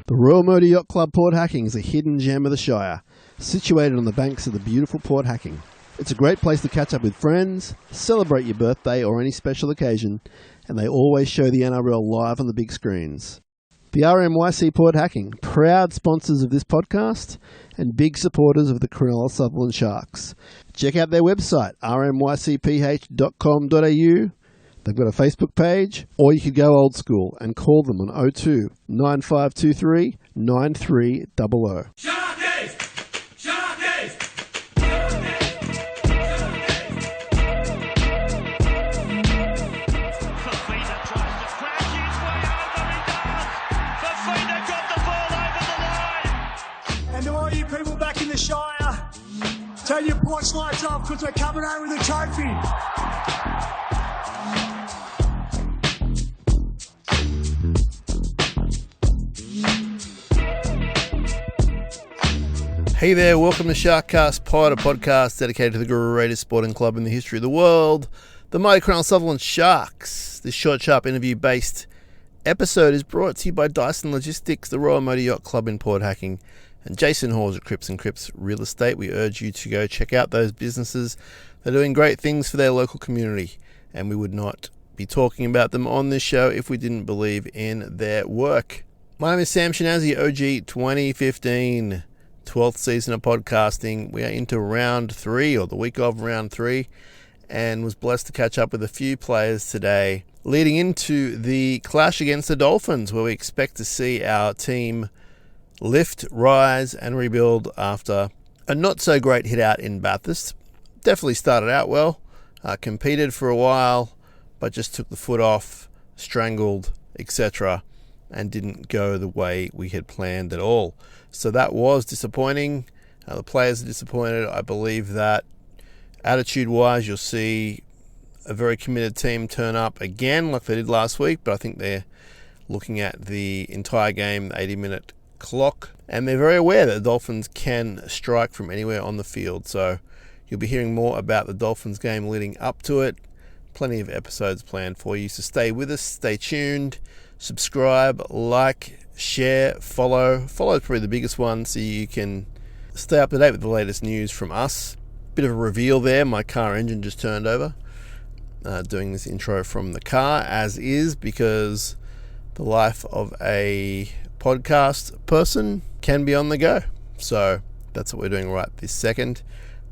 The Royal Motor Yacht Club Port Hacking is a hidden gem of the Shire, situated on the banks of the beautiful Port Hacking. It's a great place to catch up with friends, celebrate your birthday or any special occasion, and they always show the NRL live on the big screens. The RMYC Port Hacking, proud sponsors of this podcast and big supporters of the Cronulla Sharks. Check out their website, rmycph.com.au. They've got a Facebook page, or you could go old school and call them on 02 9523 9300. SharkCast! SharkCast! Fafita tries to crash his way over, he does! Fafita got the ball over the line! And to all you people back in the Shire, turn your porch lights off because we're coming home with a trophy. Hey there, welcome to SharkCast Pod, a podcast dedicated to the greatest sporting club in the history of the world, the mighty Cronulla Sharks. This short, sharp interview-based episode is brought to you by Dyson Logistics, the Royal Motor Yacht Club in Port Hacking, and Jason Hawes at Cripps and Cripps Real Estate. We urge you to go check out those businesses. They're doing great things for their local community, and we would not be talking about them on this show if we didn't believe in their work. My name is Sam Shinazzi, OG 2015. 12th season of podcasting. We are into round 3, or the week of round 3, and was blessed to catch up with a few players today leading into the clash against the Dolphins, where we expect to see our team lift, rise and rebuild after a not so great hit out in Bathurst. Definitely started out well, competed for a while, but just took the foot off, strangled, etc., and didn't go the way we had planned at all. So that was disappointing. The players are disappointed. I believe that attitude-wise, you'll see a very committed team turn up again like they did last week, but I think they're looking at the entire game, the 80-minute clock, and they're very aware that the Dolphins can strike from anywhere on the field. So you'll be hearing more about the Dolphins game leading up to it. Plenty of episodes planned for you, so stay with us, stay tuned. Subscribe, like, share, follow. Follow is probably the biggest one, so you can stay up to date with the latest news from us. Bit of a reveal there, my car engine just turned over. Doing this intro from the car, as is, because the life of a podcast person can be on the go. So that's what we're doing right this second.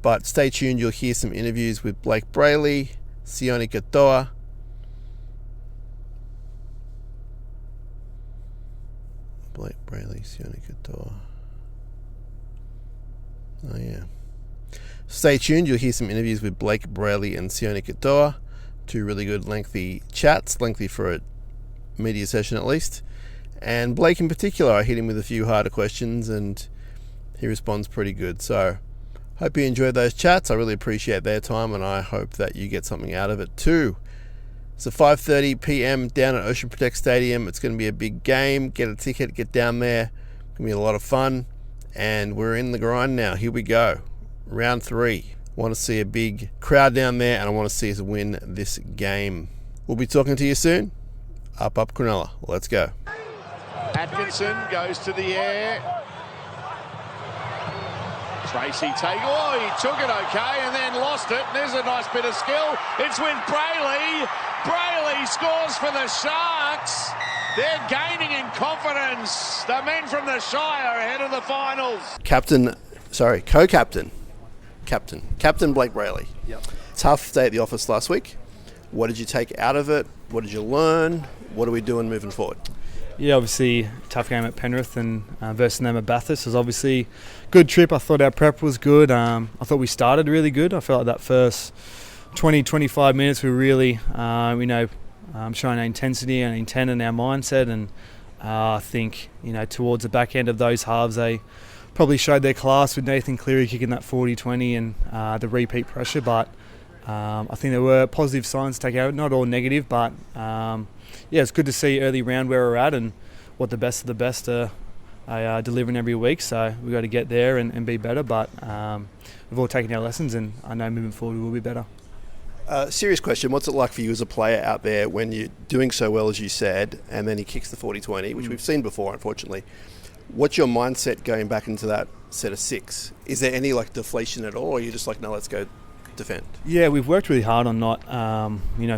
But stay tuned, you'll hear some interviews with BLAYKE BRAILEY, SIONE KATOA, BLAYKE BRAILEY, SIONE KATOA. Oh yeah. Stay tuned, you'll hear some interviews with BLAYKE BRAILEY and SIONE KATOA. Two really good lengthy chats, lengthy for a media session at least. And Blake in particular, I hit him with a few harder questions and he responds pretty good. So hope you enjoyed those chats. I really appreciate their time and I hope that you get something out of it too. It's a 5:30 p.m. down at Ocean Protect Stadium. It's going to be a big game. Get a ticket, get down there. It's going to be a lot of fun. And we're in the grind now. Here we go. Round 3. Want to see a big crowd down there and I want to see us win this game. We'll be talking to you soon. Up Cronulla. Let's go. Atkinson goes to the air. Tracy he took it okay and then lost it. There's a nice bit of skill. It's with Brailey. Brailey scores for the Sharks. They're gaining in confidence. The men from the Shire ahead of the finals. Captain BLAYKE BRAILEY. Yep. Tough day at the office last week. What did you take out of it? What did you learn? What are we doing moving forward? Yeah, obviously tough game at Penrith and versus them at Bathurst was obviously good trip. I thought our prep was good. I thought we started really good. I felt like that first 20-25 minutes we were really showing our intensity and intent and our mindset, and I think towards the back end of those halves they probably showed their class with Nathan Cleary kicking that 40-20 and the repeat pressure, but I think there were positive signs to take out, not all negative, but it's good to see early round where we're at and what the best of the best are delivering every week. So we've got to get there and be better, but we've all taken our lessons and I know moving forward we will be better. Serious question. What's it like for you as a player out there when you're doing so well, as you said, and then he kicks the 40-20, which we've seen before, unfortunately. What's your mindset going back into that set of 6? Is there any deflation at all, or are you just like, no, let's go defend? Yeah, we've worked really hard on not,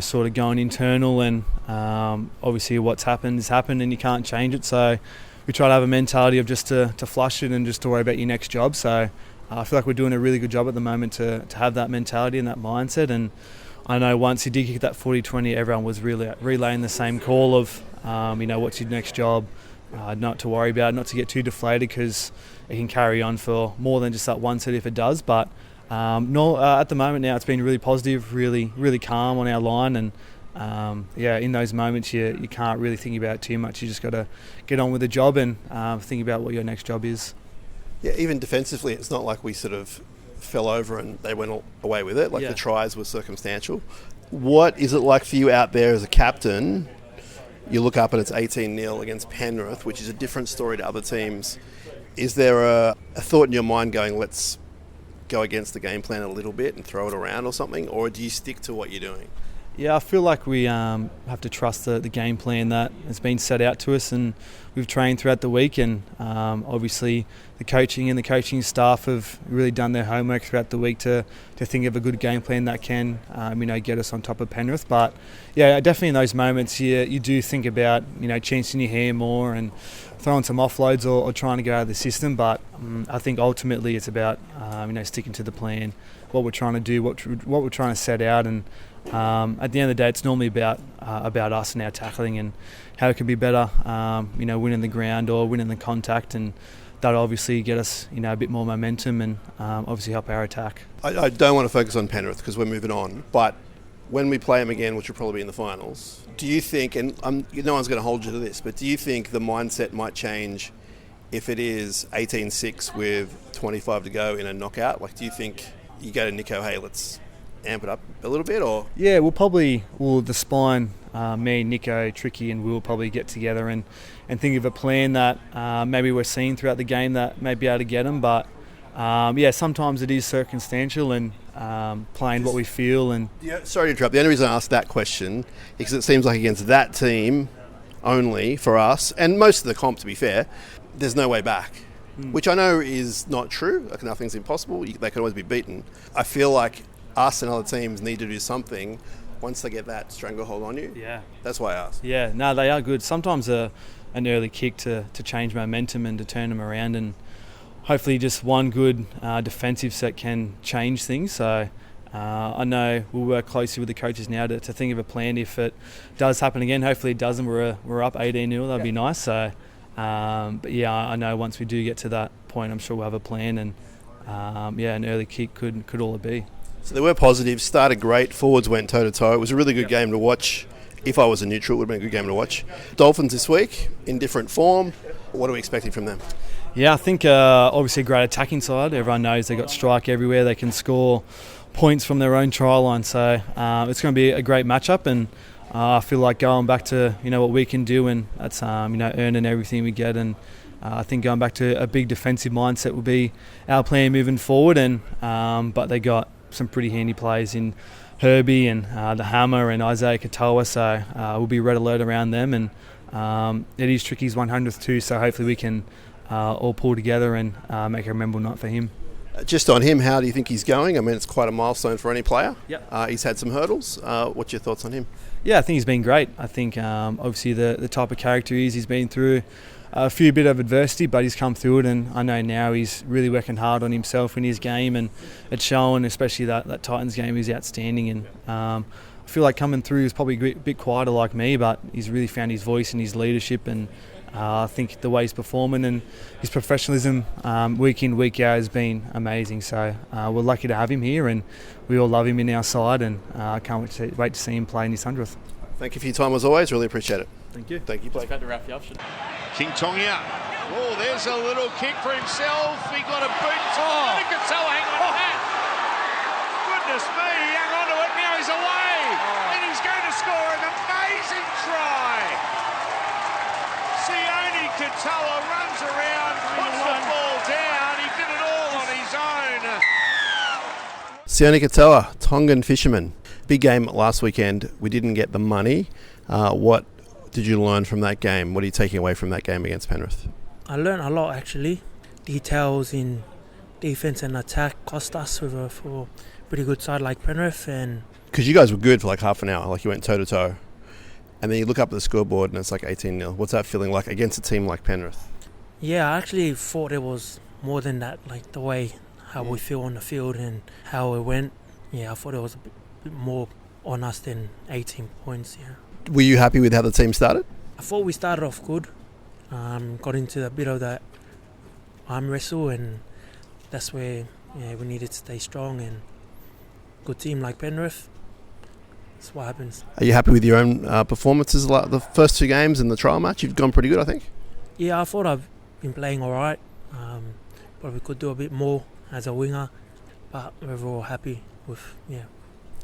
sort of going internal, and obviously what's happened has happened and you can't change it. So we try to have a mentality of just to flush it and just to worry about your next job. So I feel like we're doing a really good job at the moment to have that mentality and that mindset. And I know once he did kick that 40-20, everyone was really relaying the same call of, what's your next job? Not to worry about, not to get too deflated, because it can carry on for more than just that one set if it does. But at the moment now, it's been really positive, really, really calm on our line. And in those moments, you can't really think about it too much. You just got to get on with the job and think about what your next job is. Yeah, even defensively, it's not like we sort of fell over and they went away with it. The tries were circumstantial. What is it like for you out there as a captain? You look up and it's 18-0 against Penrith, which is a different story to other teams. Is there a thought in your mind going, let's go against the game plan a little bit and throw it around or something? Or do you stick to what you're doing? Yeah, I feel like we have to trust the game plan that has been set out to us, and we've trained throughout the week, and obviously the coaching and the coaching staff have really done their homework throughout the week to think of a good game plan that can get us on top of Penrith. But yeah, definitely in those moments you do think about chancing your hair more and throwing some offloads or trying to go out of the system. But I think ultimately it's about sticking to the plan, what we're trying to do, what we're trying to set out. And at the end of the day, it's normally about us and our tackling and how it can be better, winning the ground or winning the contact, and that'll obviously get us a bit more momentum and obviously help our attack. I don't want to focus on Penrith because we're moving on, but when we play them again, which will probably be in the finals, do you think, and no one's going to hold you to this, but do you think the mindset might change if it is 18-6 with 25 to go in a knockout? Do you think you go to Nico, hey, let's amp it up a little bit? Or yeah, the spine, me, Nico, Tricky and Will probably get together and think of a plan that maybe we're seeing throughout the game that may be able to get them. But sometimes it is circumstantial and playing what we feel. And sorry to interrupt. The only reason I asked that question is because it seems like against that team only for us, and most of the comp, to be fair, there's no way back. Which I know is not true. Nothing's impossible. They can always be beaten. I feel like us and other teams need to do something once they get that stranglehold on you. Yeah. That's why I asked. Yeah, no, they are good. Sometimes an early kick to change momentum and to turn them around, and hopefully just one good defensive set can change things. So I know we'll work closely with the coaches now to think of a plan if it does happen again. Hopefully it doesn't. We're up 18-0. That'd be nice. So, but yeah, I know once we do get to that point, I'm sure we'll have a plan, and an early kick could all it be. So there were positives. Started great. Forwards went toe-to-toe. It was a really good game to watch. If I was a neutral, it would have been a good game to watch. Dolphins this week, in different form. What are we expecting from them? Yeah, I think obviously a great attacking side. Everyone knows they got strike everywhere. They can score points from their own try line. So it's going to be a great matchup, and I feel like going back to what we can do, and that's earning everything we get. And I think going back to a big defensive mindset will be our plan moving forward. And but they got some pretty handy players in Herbie and the Hammer and SIONE Katoa, so we'll be red alert around them. And it is Tricky's 100th too, so hopefully we can all pull together and make a memorable night for him. Just on him, how do you think he's going? I mean, it's quite a milestone for any player. Yep. He's had some hurdles. What's your thoughts on him? Yeah, I think he's been great. I think obviously the type of character he's been through a few bit of adversity, but he's come through it, and I know now he's really working hard on himself in his game, and it's shown, especially that Titans game. He's outstanding, and I feel like coming through is probably a bit quieter like me, but he's really found his voice and his leadership, and I think the way he's performing and his professionalism week in, week out has been amazing. So we're lucky to have him here, and we all love him in our side, and I can't wait to see him play in his 100th. Thank you for your time as always. Really appreciate it. Thank you. Thank you, Blake. King Tongia. Oh, there's a little kick for himself. He got a boot. SIONE Katoa, hang on to that. Goodness me, he hung on to it. Now he's away. And he's going to score an amazing try. SIONE Katoa runs around, puts the ball down. He did it all on his own. SIONE Katoa, Tongan fisherman. Big game last weekend. We didn't get the money. What did you learn from that game? What are you taking away from that game against Penrith? I learned a lot actually. Details in defense and attack cost us for a pretty good side like Penrith. And because you guys were good for like half an hour, like you went toe to toe, and then you look up at the scoreboard and it's like 18-0. What's that feeling like against a team like Penrith? yeah, I actually thought it was more than that, like the way how we feel on the field and how it went. Yeah, I thought it was a bit more on us than 18 points. Yeah. Were you happy with how the team started? I thought we started off good. Got into a bit of that arm wrestle, and that's where we needed to stay strong. And good team like Penrith, that's what happens. Are you happy with your own performances? Like the first 2 games and the trial match, you've gone pretty good, I think. Yeah, I thought I've been playing all right. Probably could do a bit more as a winger, but we're all happy with, yeah.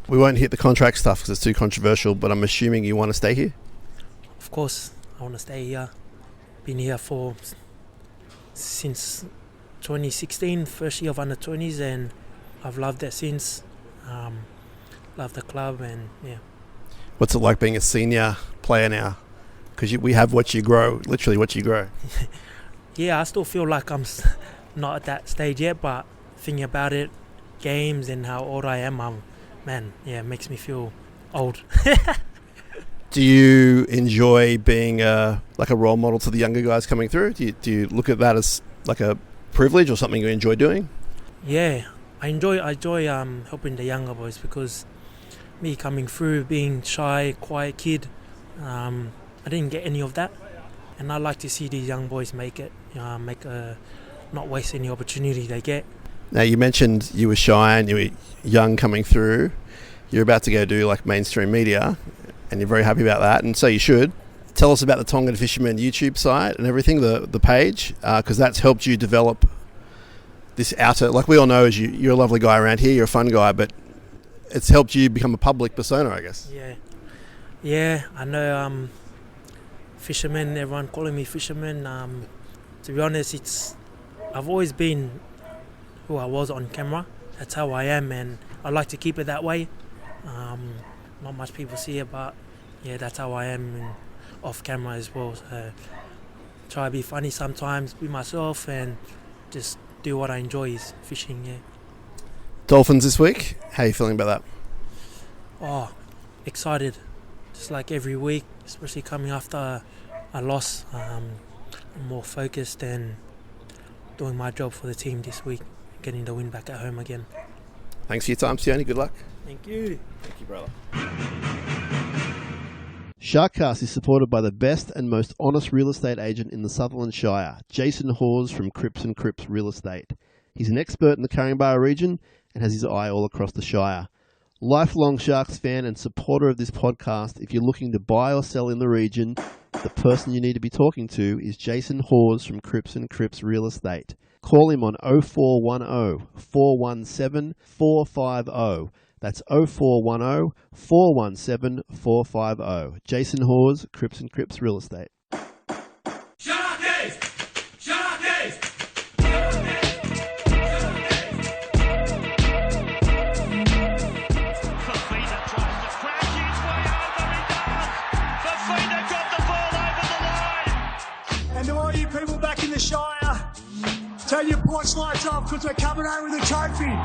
We won't hit the contract stuff because it's too controversial, but I'm assuming you want to stay here? Of course, I want to stay here. Been here since 2016, first year of under 20s, and I've loved it since. Love the club, and yeah. What's it like being a senior player now? Because we have what you grow, literally what you grow. Yeah, I still feel like I'm not at that stage yet, but thinking about it, games and how old I am, it makes me feel old. Do you enjoy being like a role model to the younger guys coming through? Do you look at that as like a privilege or something you enjoy doing? Yeah, I enjoy helping the younger boys, because me coming through being shy, quiet kid, I didn't get any of that, and I like to see these young boys make it, not waste any opportunity they get. Now, you mentioned you were shy and you were young coming through. You're about to go do like mainstream media, and you're very happy about that, and so you should. Tell us about the Tongan Fisherman YouTube site and everything, the page, because that's helped you develop this outer, like we all know, you're a lovely guy around here, you're a fun guy, but it's helped you become a public persona, I guess. Yeah, I know. Fisherman, everyone calling me fisherman. To be honest, I've always been who I was on camera. That's how I am, and I like to keep it that way. Not much people see it, but yeah, that's how I am, and off camera as well. So try to be funny sometimes, be myself, and just do what I enjoy, is fishing. Yeah. Dolphins this week. How are you feeling about that? Oh, excited. Just like every week, especially coming after a loss. I'm more focused and doing my job for the team this week, getting the win back at home again. Thanks for your time, SIONE. Good luck. Thank you. Thank you, brother. SharkCast is supported by the best and most honest real estate agent in the Sutherland Shire, Jason Hawes from Cripps and Cripps Real Estate. He's an expert in the Caringbah region and has his eye all across the Shire. Lifelong Sharks fan and supporter of this podcast, if you're looking to buy or sell in the region, the person you need to be talking to is Jason Hawes from Cripps and Cripps Real Estate. Call him on 0410 417 450. That's 0410 417 450. Jason Hawes, Cripps and Cripps Real Estate. Sharkies! Sharkies! Fafita tries to crash his way over, he does! Fafita got the ball over the line! And to all you people back in the Shire, turn your porch lights off because we're coming home with a trophy.